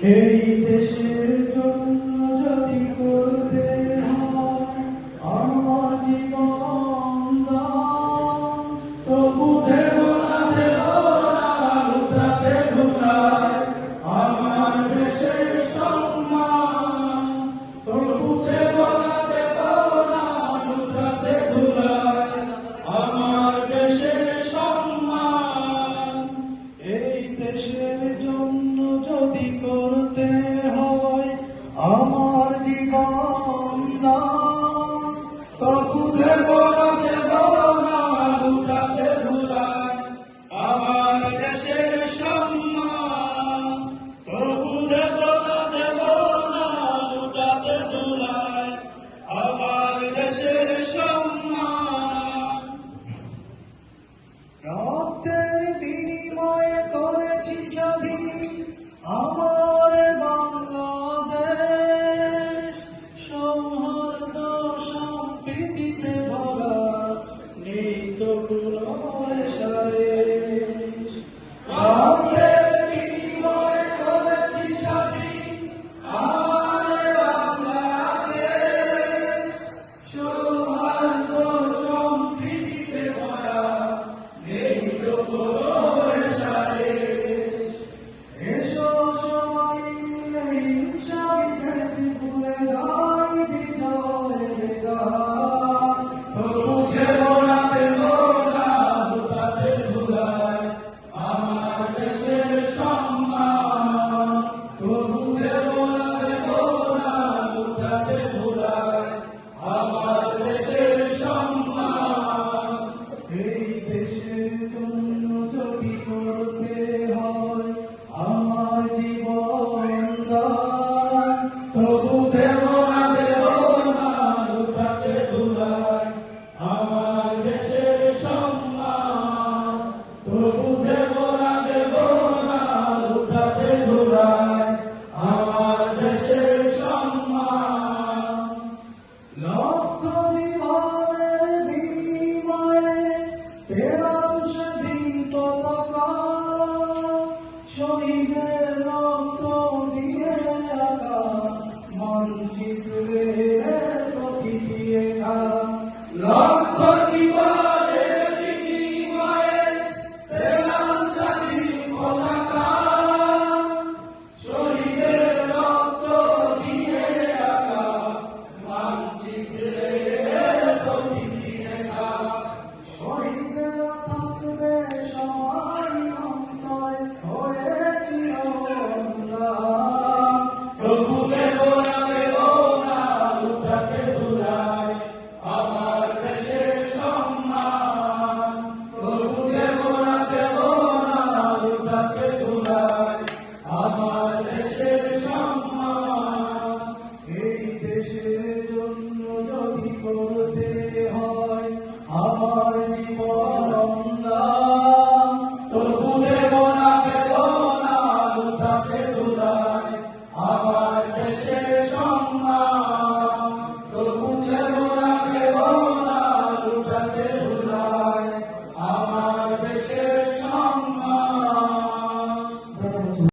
এই দেশের জন্য যদি করতে হয় আমার জীবন দান, তবু দেব না লুটাতে ধুলায় আমার দেশের সম্মান, তবু দেব না লুটাতে ধুলায় আমার দেশের সম্মান। এই দেশের জন্য যদি করতে হয় আমার জীবন দান, তবু দেব না লুটাতে ধুলায় আমার দেশের সম্মান, তবু দেব না লুটাতে ধুলায় আমার দেশের সম্মান। রক্তের বিনিময়ে করেছি স্বাধীন আমার বাংলাদেশ, সৌহার্দ্য সম্প্রীতিতে ভরা, নেই তো কোনো শেষ। রক্তের বিনিময়ে করেছি স্বাধীন আমার বাংলাদেশ, সৌহার্দ্য সম্প্রীতিতে ভরা, নেই তো কোনো শেষ। এসো সবাই মিলে হিংসা বিভেদ ভুলে গাই বিজয়ের গান, তবু দেব না লুটাতে ধুলায় আমার দেশের সম্মান, তবু দেব না লুটাতে ধুলায় আমার দেশের সম্মান। এই দেশের জন্য যদি করতে হয় আমার জীবন দান, তবু দেব না লুটাতে ধুলায় আমার দেশের সম্মান, তবু দেব না লুটাতে ধুলায় আমার দেশের সম্মান। লক্ষ জীবনের বিনিময়ে পেলাম সেদিন পতাকা, শহীদের রক্ত দিয়ে আঁকা মানচিত্রে প্রতিটি একা। লক্ষ জীবনের বিনিময়ে পেলাম স্বাধীন পতাকা, শহীদের রক্ত দিয়ে আঁকা মানচিত্রে প্রতিটি একা। শহীদেরা থাকবে সবাই অন্তরে হয়েছি অম্লান, তবু দেব না লুটাতে ধুলায় আমার দেশের সম্মান, তবু দেব না লুটাতে ধুলায় আমার দেশের সম্মান। এই দেশে